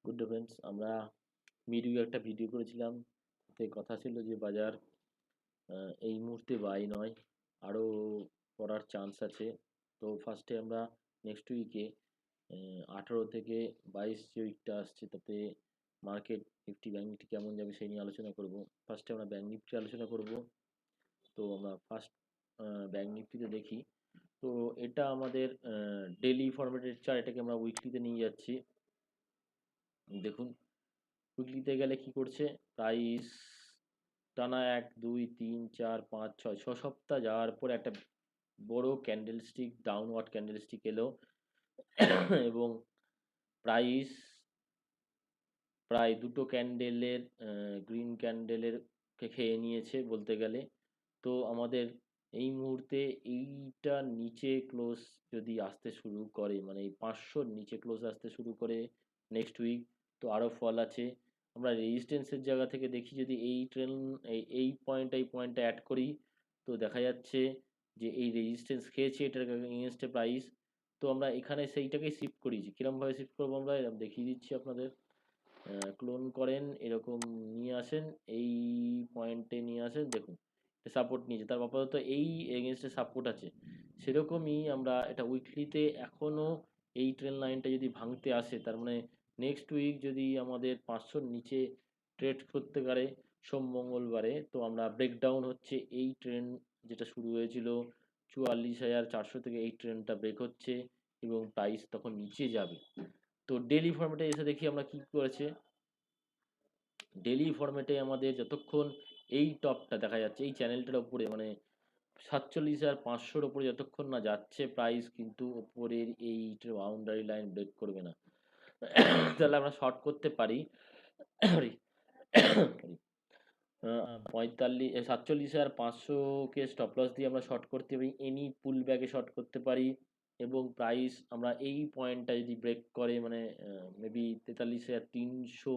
Good day friends, আমরা media একটা video করেছিলাম। তাতে কথা ছিল যে বাজার এই মুহূর্তে বাই নয়, আরও পড়ার চান্স আছে। তো ফার্স্টে আমরা নেক্সট উইকে 18 থেকে 22 যে উইকটা আসছে তাতে মার্কেট নিফটি ব্যাঙ্ক নিফটি কেমন যাবে সেই নিয়ে আলোচনা করব। ফার্স্টে আমরা ব্যাঙ্ক নিফটি আলোচনা করব। তো আমরা ফার্স্ট ব্যাঙ্ক নিফটিতে দেখি। তো এটা আমাদের ডেলি ফরম্যাটের চার্ট, এটাকে আমরা উইকলিতে নিয়ে যাচ্ছি। দেখুন উইকলিতে গেলে কি করছে, প্রাইস টানা 1 2 3 4 5 6 সপ্তাহ যাওয়ার পর একটা বড় ক্যান্ডেলস্টিক, ডাউনওয়ার্ড ক্যান্ডেলস্টিক এলো এবং প্রাইস প্রায় দুটো ক্যান্ডেলের গ্রিন ক্যান্ডেলের কে খেয়ে নিয়েছে বলতে গেলে। তো আমাদের এই মুহূর্তে এইটার নিচে ক্লোজ যদি আসতে শুরু করে, মানে এই 500-র নিচে ক্লোজ আসতে শুরু করে নেক্সট উইক, তো আরও ফল আছে। আমরা রেজিস্ট্যান্সের জায়গা থেকে দেখি, যদি এই পয়েন্টটা অ্যাড করি, তো দেখা যাচ্ছে যে এই রেজিস্ট্যান্স খেয়েছে এটার এগেনস্টে প্রাইস। তো আমরা এখানে সেইটাকেই শিফট করিয়েছি। কীরকমভাবে শিফট করবো আমরা এরকম দেখিয়ে দিচ্ছি আপনাদের। ক্লোন করেন, এরকম নিয়ে আসেন, এই পয়েন্টে নিয়ে আসেন, দেখুন সাপোর্ট নিয়েছে, তার আপাতত এই এগেনস্টে সাপোর্ট আছে। সেরকমই আমরা এটা উইকলিতে এখনও এই ট্রেন লাইনটা যদি ভাঙতে আসে, তার মানে নেক্সট উইক যদি আমাদের 500-র নিচে ট্রেড করতে পারে সোম মঙ্গলবারে, তো আমরা ব্রেকডাউন হচ্ছে এই ট্রেন যেটা শুরু হয়েছিল 44,400 থেকে, এই ট্রেনটা ব্রেক হচ্ছে এবং প্রাইস তখন নিচে যাবে। তো ডেলি ফরম্যাটে এসে দেখি আমরা কি করেছে। ডেলি ফরম্যাটে আমাদের যতক্ষণ এই টপটা দেখা যাচ্ছে এই চ্যানেলটার ওপরে, মানে 47,500-র ওপরে যতক্ষণ না যাচ্ছে প্রাইস, কিন্তু ওপরের এই বাউন্ডারি লাইন ব্রেক করবে না। তাহলে আমরা শর্ট করতে পারি 47,500-কে স্টপ লস দিয়ে আমরা শর্ট করতে পারি, এনি পুল ব্যাকে শর্ট করতে পারি। এবং প্রাইস আমরা এই পয়েন্টটা যদি ব্রেক করে, মানে মেবি 43,300,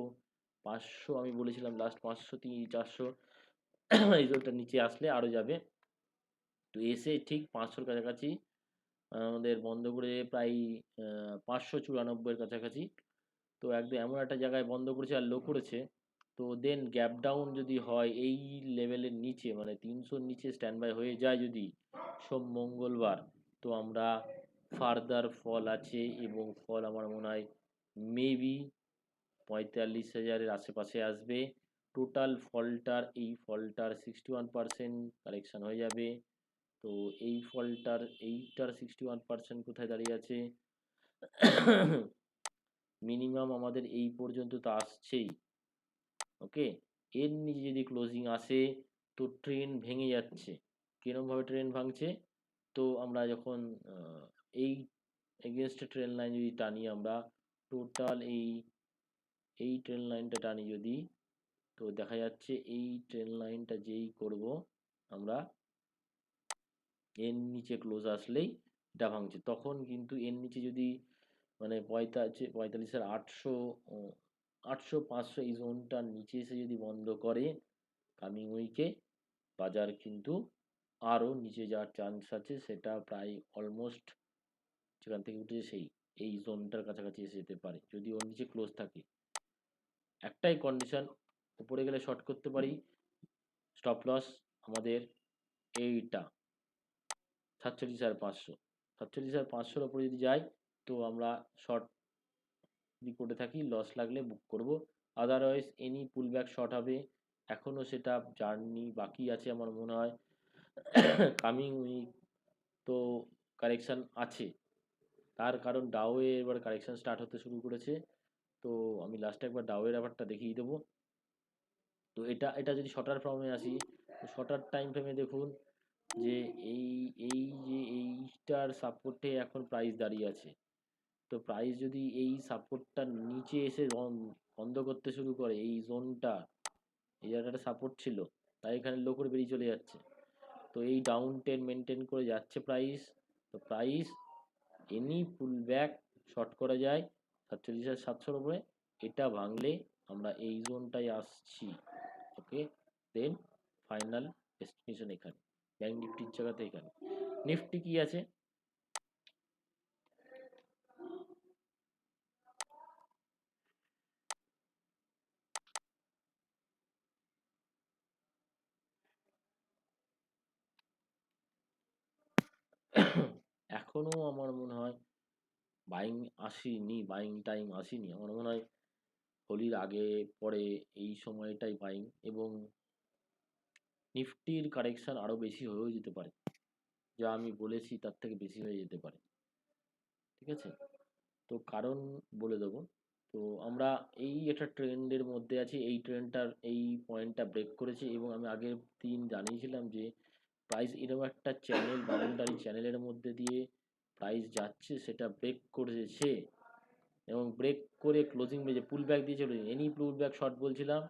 500 আমি বলেছিলাম লাস্ট, 500 400 এই জোনটার নিচে আসলে আরও যাবে। তো এসে ঠিক 500-র কাছাকাছি আমাদের বন্ধ করে প্রায় 594-এর কাছাকাছি। তো একদম এমন একটা জায়গায় বন্ধ করেছে আর লো করেছে। তো দেন গ্যাপ ডাউন যদি হয় এই লেভেলের নিচে, মানে 300-র নিচে স্ট্যান্ড বাই হয়ে যায় যদি সোম মঙ্গলবার, তো আমরা ফার্দার ফল আছে, এবং ফল আমার মনে হয় মেবি 45,000-এর আশেপাশে আসবে। টোটাল ফলটার, এই ফলটার 61% কারেকশান হয়ে যাবে। তো এই ফলটার, এইটার 61% কোথায় দাঁড়িয়ে আছে, মিনিমাম আমাদের এই পর্যন্ত তো আসছেই। ওকে, এর নিচে যদি ক্লোজিং আসে তো ট্রেন ভেঙে যাচ্ছে। কিরমভাবে ট্রেন ভাঙছে, তো আমরা যখন এই এগেনস্টে ট্রেন লাইন যদি টানি, আমরা টোটাল এই ট্রেন লাইনটা টানি যদি, তো দেখা যাচ্ছে এই ট্রেন লাইনটা যেই করব আমরা, এর নিচে ক্লোজ আসলেই এটা ভাঙছে। তখন কিন্তু এর নিচে যদি, মানে 45,800, 500 এই জোনটার নিচে এসে যদি বন্ধ করে কামিং উইকে, বাজার কিন্তু আরও নিচে যাওয়ার চান্স আছে। সেটা প্রায় অলমোস্ট যেখান থেকে উঠেছে সেই এই জোনটার কাছাকাছি এসে যেতে পারে যদি ওর নিচে ক্লোজ থাকে। একটাই কন্ডিশন, উপরে গেলে শর্ট করতে পারি। স্টপ লস আমাদের এইটা 47,500, 47,500-র ওপরে যদি যাই, তো আমরা শর্ট যদি করে থাকি লস লাগলে বুক করব। Otherwise any pull back short হবে। এখনও সেটা জার্নি বাকি আছে আমার মনে হয়। কামিং উইক তো কারেকশান আছে, তার কারণ ডাওয়ে এবার কারেকশান স্টার্ট হতে শুরু করেছে। তো আমি লাস্টে একবার ডাওয়ের ব্যাপারটা দেখিয়ে দেবো। তো এটা এটা যদি শর্টার ফর্মে আসি, তো শর্টার টাইম ফ্রেমে দেখুন যে এই এই যে এইটার সাপোর্টে এখন প্রাইস দাঁড়িয়ে আছে। তো প্রাইস যদি এই সাপোর্টটার নিচে এসে বন্ধ করতে শুরু করে, এই জোনটা, এই জায়গাটা সাপোর্ট ছিল, তাই এখানে লো করে বেরিয়ে চলে যাচ্ছে। তো এই ডাউন টেন মেনটেন করে যাচ্ছে প্রাইস। তো price any pull back short করা যায় 47,700-র উপরে। এটা ভাঙলে আমরা এই জোনটায় আসছি। ওকে, দেন ফাইনাল ডেস্টিনেশন এখানে, ব্যাঙ্ক নিফটির জায়গাতে এখানে। নিফটি কি আছে, এখনো আমার মনে হয় বাইং আসেনি, বাইং টাইম আসেনি। আমার মনে হয় হোলির আগে পরে এই সময়টাই বাইং, এবং নিফটির কারেকশন আরো বেশি হয়েও যেতে পারে, যা আমি বলেছি তার থেকে বেশি হয়ে যেতে পারে। ঠিক আছে, তো কারণ বলে দেবো। তো আমরা এই একটা ট্রেন্ডের মধ্যে আছি, এই ট্রেন্ডটার এই পয়েন্টটা ব্রেক করেছে, এবং আমি আগের দিন জানিয়েছিলাম যে প্রাইস এরকম একটা চ্যানেল, বাউন্ডারি চ্যানেলের মধ্যে দিয়ে প্রাইস যাচ্ছে, সেটা ব্রেক করেছে, এবং ব্রেক করে ক্লোজিং বেজে পুল ব্যাক দিয়ে চলে এনি পুল ব্যাক শর্ট বলছিলাম।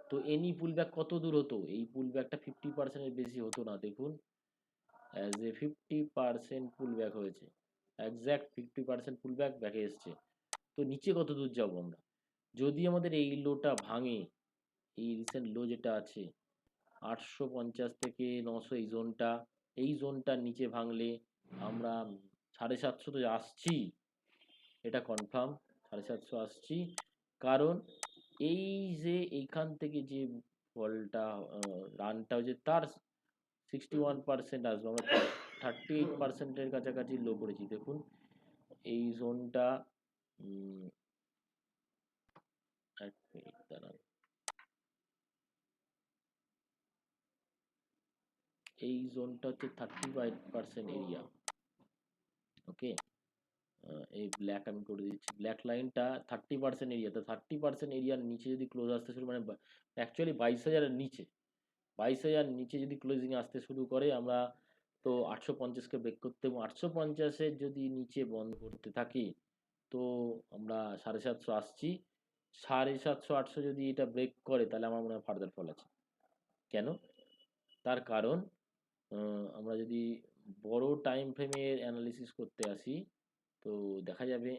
তো এনি পুল ব্যাক কত দূর হতো? এই পুল ব্যাকটা 50%-এর বেশি হতো না, দেখুন অ্যাজ এ 50% পুল ব্যাক হয়েছে, একজ্যাক্ট 50% পুল ব্যাক ব্যাকে এসছে। তো নিচে কত দূর যাবো আমরা? যদি আমাদের এই লোটা ভাঙে, এই রিসেন্ট লো যেটা আছে 850 থেকে 900, এই জোনটার নিচে ভাঙলে আমরা 750 তো আসছি, এটা কনফার্ম 750 আসছি। কারণ এই যে এইখান থেকে যে বলটা রানটা হয়েছে তার 61% আসবে, আমরা 38%-এর কাছাকাছি লো করেছি, দেখুন এই জোনটা। এক মিনিট দাঁড়ান, এই জোনটা হচ্ছে 35% এরিয়া। ওকে, এই ব্ল্যাক আমি করে দিচ্ছি, ব্ল্যাক লাইনটা 30% এরিয়া। তো 30% এরিয়ার নিচে যদি ক্লোজ আসতে শুরু, মানে অ্যাকচুয়ালি 22,000-এর নিচে, 22,000 নিচে যদি ক্লোজিং আসতে শুরু করে, আমরা তো 850-কে ব্রেক করতে, এবং 850-এর যদি নিচে বন্ধ করতে থাকি, তো আমরা 750 আসছি। 750-800 যদি এটা ব্রেক করে, তাহলে আমার মনে হয় ফার্দার ফল আছে। কেন? তার কারণ আমরা যদি বড় টাইম ফ্রেমের অ্যানালিসিস করতে আসি, তো দেখা যাবে,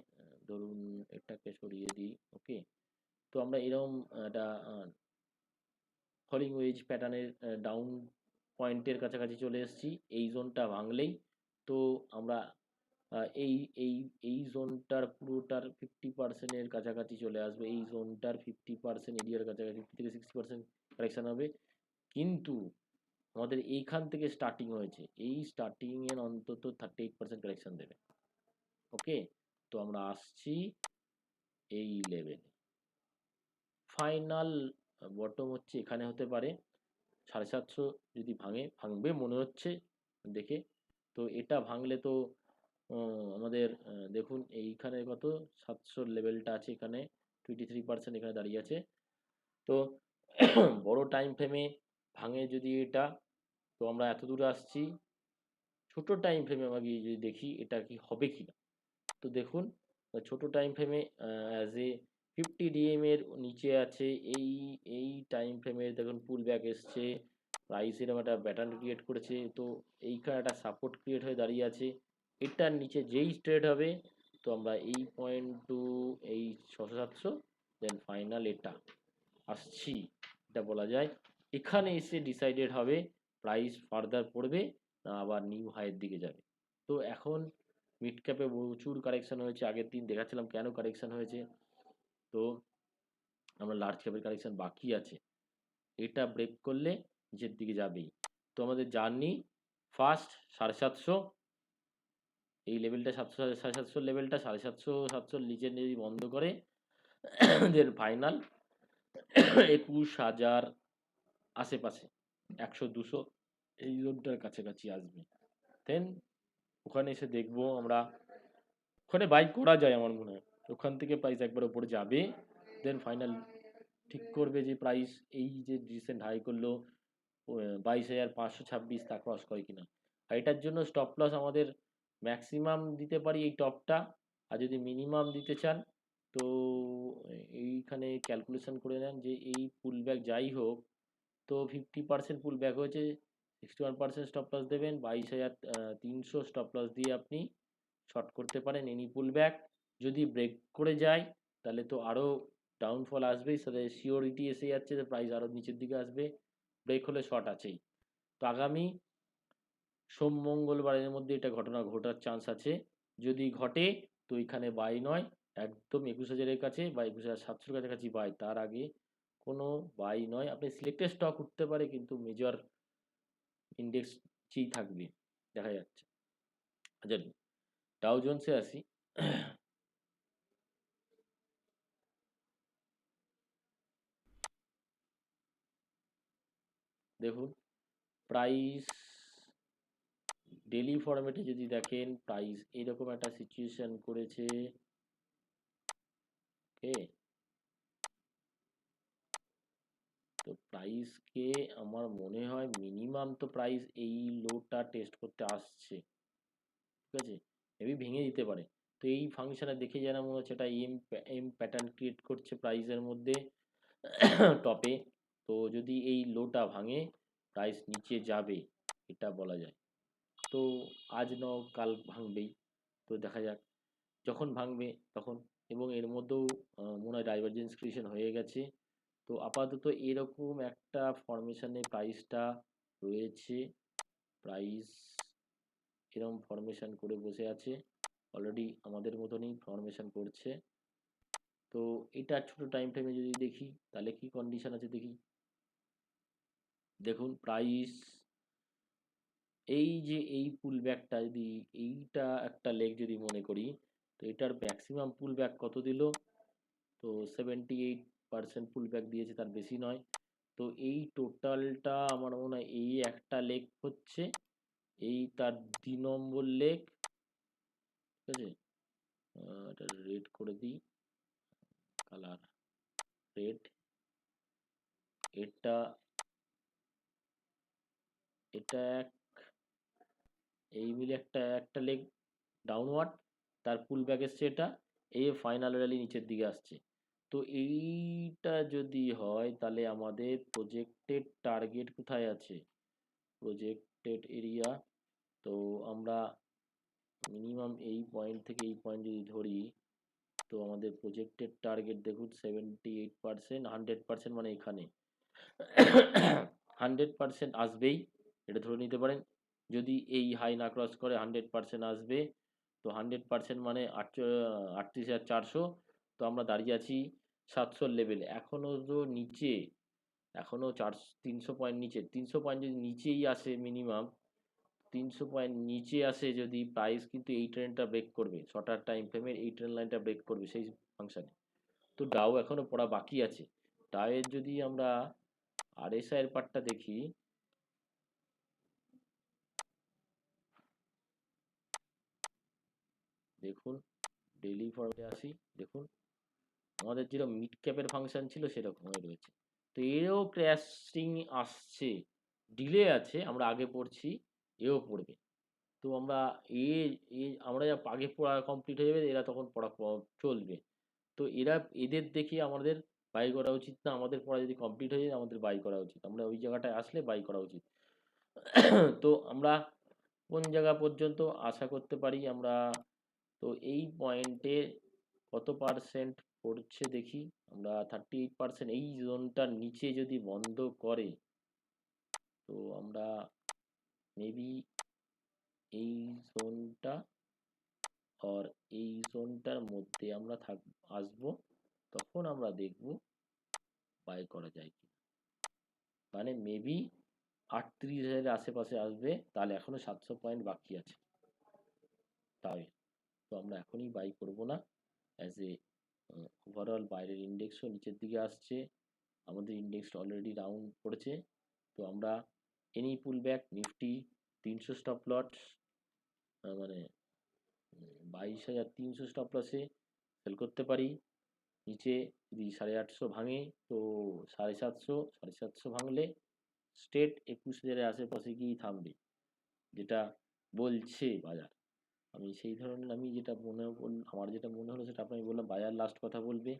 ধরুন এটাকে সরিয়ে দিই। ওকে, তো আমরা এরকম একটা ফলিং ওয়েজ প্যাটার্নের ডাউন পয়েন্টের কাছাকাছি চলে এসেছি। এই জোনটা ভাঙলেই তো আমরা এই এই এই জোনটার পুরোটার 50%-এর কাছাকাছি চলে আসবে, এই জোনটার 50% এরিয়ার কাছাকাছি 50 থেকে 60% কারেকশন হবে। কিন্তু আমাদের এইখান থেকে স্টার্টিং হয়েছে, এই স্টার্টিং এর অন্তত 38% কারেকশন দেবে। ওকে, তো আমরা আসছি এই লেভেলে, ফাইনাল বটম হচ্ছে এখানে হতে পারে 750। যদি ভাঙবে মনে হচ্ছে দেখে, তো এটা ভাঙলে তো আমাদের দেখুন এইখানে কত 700 লেভেলটা আছে, এখানে 23% এখানে দাঁড়িয়ে আছে। তো বড় টাইম ফ্রেমে ভাঙে যদি এটা, তো আমরা এত দূরে আসছি। ছোট টাইম ফ্রেমে আমরা গিয়ে যদি দেখি এটা কি হবে কি না, তো দেখুন ছোট টাইম ফ্রেমে অ্যাজ এ 50 ডিএম এর নিচে আছে, এই এই টাইম ফ্রেমে দেখুন পুল ব্যাক এসছে, প্রাইস এরকম একটা প্যাটার্ন ক্রিয়েট করেছে, তো এইখানে একটা সাপোর্ট ক্রিয়েট হয়ে দাঁড়িয়ে আছে। এটার নিচে যেই ট্রেড হবে, তো আমরা এই পয়েন্ট টু এই 600-700, দেন ফাইনাল এটা আসছি, এটা বলা যায়। এখানে এসে ডিসাইডেড হবে প্রাইস ফার্দার পড়বে না আবার নিউ হাইয়ের দিকে যাবে। তো এখন মিড ক্যাপে প্রচুর কারেকশন হয়েছে, আগের দিন দেখাচ্ছিলাম কেন কারেকশন হয়েছে। তো আমরা লার্জ ক্যাপের কারেকশন বাকি আছে, এটা ব্রেক করলে নিচের দিকে যাবেই। তো আমাদের জার্নি ফার্স্ট 750, এই লেভেলটা 700 লেভেলটা 750-700 নিচে যদি বন্ধ করে, দেন ফাইনাল 21,000 আশেপাশে, 100-200 এই জোনটার কাছাকাছি আসবে। দেন ওখানে এসে দেখবো আমরা, ওখানে বাই করা যায় আমার মনে হয়, ওখান থেকে প্রাইস একবার উপরে যাবে, দেন ফাইনাল ঠিক করবে যে প্রাইস এই যে রিসেন্ট হাই করলো 22,526, তা ক্রস করে কিনা। আর এটার জন্য স্টপ লস আমাদের ম্যাক্সিমাম দিতে পারি এই টপটা, আর যদি মিনিমাম দিতে চান তো এইখানে ক্যালকুলেশন করে নেন যে এই পুল ব্যাক যাই হোক, তো 50% পুল ব্যাক হয়েছে, 61% স্টপ লস দেবেন, 22,300 স্টপ লস দিয়ে আপনি শর্ট করতে পারেন এনি পুল ব্যাক। যদি ব্রেক করে যায় তাহলে তো আরও ডাউনফল আসবেই, সাথে সিওরিটি এসে যাচ্ছে যে প্রাইস আরও নিচের দিকে আসবে, ব্রেক হলে শর্ট আছেই। তো আগামী সোম মঙ্গলবারের মধ্যে এটা ঘটনা ঘটার চান্স আছে। যদি ঘটে তো এখানে বাই নয়, একদম 21,000-এর কাছে বা 21,700-এর কাছাকাছি বাই, তার আগে কোনো বাই নয়। আপনি সিলেক্টেড স্টক উঠতে পারে, কিন্তু মেজর ইন্ডেক্স যেই থাকবে দেখা যাচ্ছে। আচ্ছা, ডাউ জোন্সে আসি। দেখুন প্রাইস ডেলি ফরম্যাটে যদি দেখেন, প্রাইস এরকম একটা সিচুয়েশন করেছে। ওকে, তো প্রাইসকে আমার মনে হয় মিনিমাম তো প্রাইস এই লোটা টেস্ট করতে আসছে, ঠিক আছে, মেবি ভেঙে দিতে পারে। তো এই ফাংশনে দেখে যেন মনে হচ্ছে এটা এম প্যাটার্ন ক্রিয়েট করছে প্রাইসের মধ্যে টপে। তো যদি এই লোটা ভাঙে প্রাইস নিচে যাবে, এটা বলা যায়। তো আজ নাও কাল ভাঙবেই, তো দেখা যাক যখন ভাঙবে তখন। এবং এর মধ্যেও মনে হয় ডাইভারজেন্স ক্রিয়েশন হয়ে গেছে। তো আপাতত এরকম একটা ফরমেশনে প্রাইসটা রয়েছে। প্রাইস এরকম ফরমেশন করে বসে আছে, অলরেডি আমাদের মতনই ফরমেশন করছে। তো এটা ছোট টাইম ফ্রেমে যদি দেখি তাহলে কি কন্ডিশন আছে দেখি। দেখুন প্রাইস এই যে এই পুল ব্যাকটা যদি এইটা একটা লেগ যদি মনে করি, তো এটার ম্যাক্সিমাম পুল ব্যাক কত দিল, তো 78% পুল ব্যাক দিয়েছে, তার বেশি নয়। তো এই টোটালটা আমার মনে হয় এই একটা লেগ হচ্ছে, এই তার 2 নম্বর লেগ, ঠিক আছে। এটা রেড করে দিই, কালার রেড। এটা এটা এক, এই মিলে একটা একটা লেগ ডাউনওয়ার্ড, তার পুল ব্যাক এসছে এটা, এই ফাইনাল র্যালি নিচের দিকে আসছে। তো এইটা যদি হয় তাহলে আমাদের প্রজেক্টেড টার্গেট কোথায় আছে, প্রজেক্টেড এরিয়া। তো আমরা মিনিমাম এই পয়েন্ট থেকে এই পয়েন্ট যদি ধরি, তো আমাদের প্রজেক্টেড টার্গেট দেখুন 78%, 100% মানে এখানে 100% আসবেই, এটা ধরে নিতে পারেন। যদি এই হাই না ক্রস করে 100% আসবে। তো 100% মানে 38,400। তো আমরা দাঁড়িয়ে আছি 700 লেভেলে, এখনও তো নিচে, এখনও 300 পয়েন্ট নিচে। 300 পয়েন্ট যদি নিচেই আসে মিনিমাম, 300 পয়েন্ট নিচে আসে যদি প্রাইস, কিন্তু এই ট্রেনটা ব্রেক করবে, শর্টার টাইম ফ্রেমের এই ট্রেন লাইনটা ব্রেক করবে সেই ফাংশনে। তো ডাও এখনো পড়া বাকি আছে। ডাওয়ের যদি আমরা আরএসআই এর পার্টটা দেখি, দেখুন ডেইলি ফর্মে আসি, দেখুন আমাদের যেরকম মিড ক্যাপের ফাংশন ছিল সেরকমই রয়েছে। তো এরও ক্র্যাশিং আসছে, ডিলে আছে, আমরা আগে পড়ছি, এও পড়বে। তো আমরা এ আমরা যা আগে পড়া কমপ্লিট হয়ে যাবে, এরা তখন পড়া চলবে। তো এরা এদের দেখে আমাদের বাই করা উচিত না, আমাদের পড়া যদি কমপ্লিট হয়ে যায় আমাদের বাই করা উচিত, আমরা ওই জায়গাটায় আসলে বাই করা উচিত। তো আমরা কোন জায়গা পর্যন্ত আশা করতে পারি আমরা, তো এই পয়েন্টে কত পার্সেন্ট পড়ছে দেখি আমরা, 38%। এই জোনটার নিচে যদি বন্ধ করে, তো আমরা মেবি এই জোনটা আর এই জোনটার মধ্যে আমরা আসবো, তখন আমরা দেখব বাই করা যায় কি। মানে মেবি 38,000 আশেপাশে আসবে, তাহলে এখনো 700 পয়েন্ট বাকি আছে। তাই তো আমরা এখনই বাই করব না, অ্যাজ এ ওভারঅল বাইরের ইন্ডেক্সও নিচের দিকে আসছে, আমাদের ইন্ডেক্সটা অলরেডি ডাউন পড়েছে। তো আমরা any pull back Nifty 300 stop lot, মানে 22,300 স্টপ লসে সেল করতে পারি। নিচে যদি 850 ভাঙে, তো 750, 750 ভাঙলে স্ট্রেট 21,000 আশেপাশে গিয়েই থামবে, যেটা বলছে বাজার। আমি সেই ধরনের, আমি যেটা আমার যেটা মনে হলো সেটা আপনাকে বললাম, বাজার লাস্ট কথা বলবে।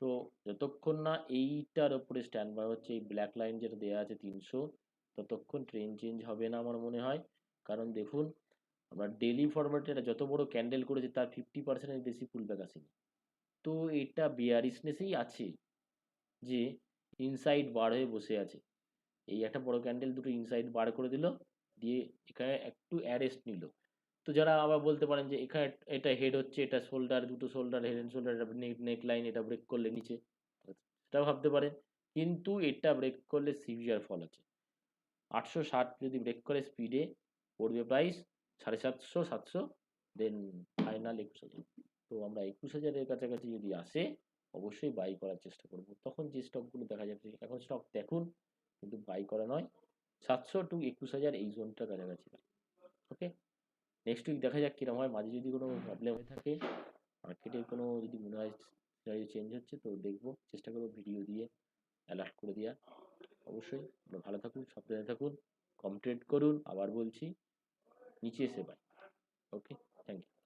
তো যতক্ষণ না এইটার ওপরে স্ট্যান্ড বাই হচ্ছে, এই ব্ল্যাক লাইন যেটা দেওয়া আছে 300, ততক্ষণ ট্রেন চেঞ্জ হবে না আমার মনে হয়। কারণ দেখুন আমরা ডেলি ফরম্যাটে এটা যত বড় ক্যান্ডেল করেছে তার 50%-এর বেশি পুলব্যাক আসেনি। তো এটা বিয়ারিশনেসেই আছে, যে ইনসাইড বার হয়ে বসে আছে। এই একটা বড় ক্যান্ডেল দুটো ইনসাইড বার করে দিল, দিয়ে এখানে একটু অ্যারেস্ট নিল। তো যারা আবার বলতে পারেন যে এখানে এটা হেড হচ্ছে, এটা শোল্ডার, দুটো shoulder, head and shoulder, neck line, এটা ব্রেক করলে নিচে, সেটাও ভাবতে পারেন। কিন্তু এটা ব্রেক করলে সিভিয়ার ফল আছে। 860 যদি ব্রেক করে স্পিডে পড়বে প্রাইস 750 700 দেন ফাইনাল 21,000। তো আমরা 21,000-এর কাছাকাছি যদি আসে অবশ্যই বাই করার চেষ্টা করব। তখন যে স্টকগুলো দেখা যাচ্ছে, এখন স্টক দেখুন কিন্তু বাই করা নয়, 700 টু 21,000 এই জোনটার কাছাকাছি। ওকে, নেক্সট উইক দেখা যাক কিরম হয়। মাঝে যদি কোনো প্রবলেম হয়ে থাকে, মার্কেটের কোনো যদি মনে হয় সিনারিও চেঞ্জ হচ্ছে, তো দেখবো, চেষ্টা করবো ভিডিও দিয়ে অ্যালার্ট করে দেওয়ার। অবশ্যই আপনারা ভালো থাকুন, সাবধানে থাকুন, কম ট্রেড করুন, আবার বলছি নিচে এসে বাই। Okay, thank you.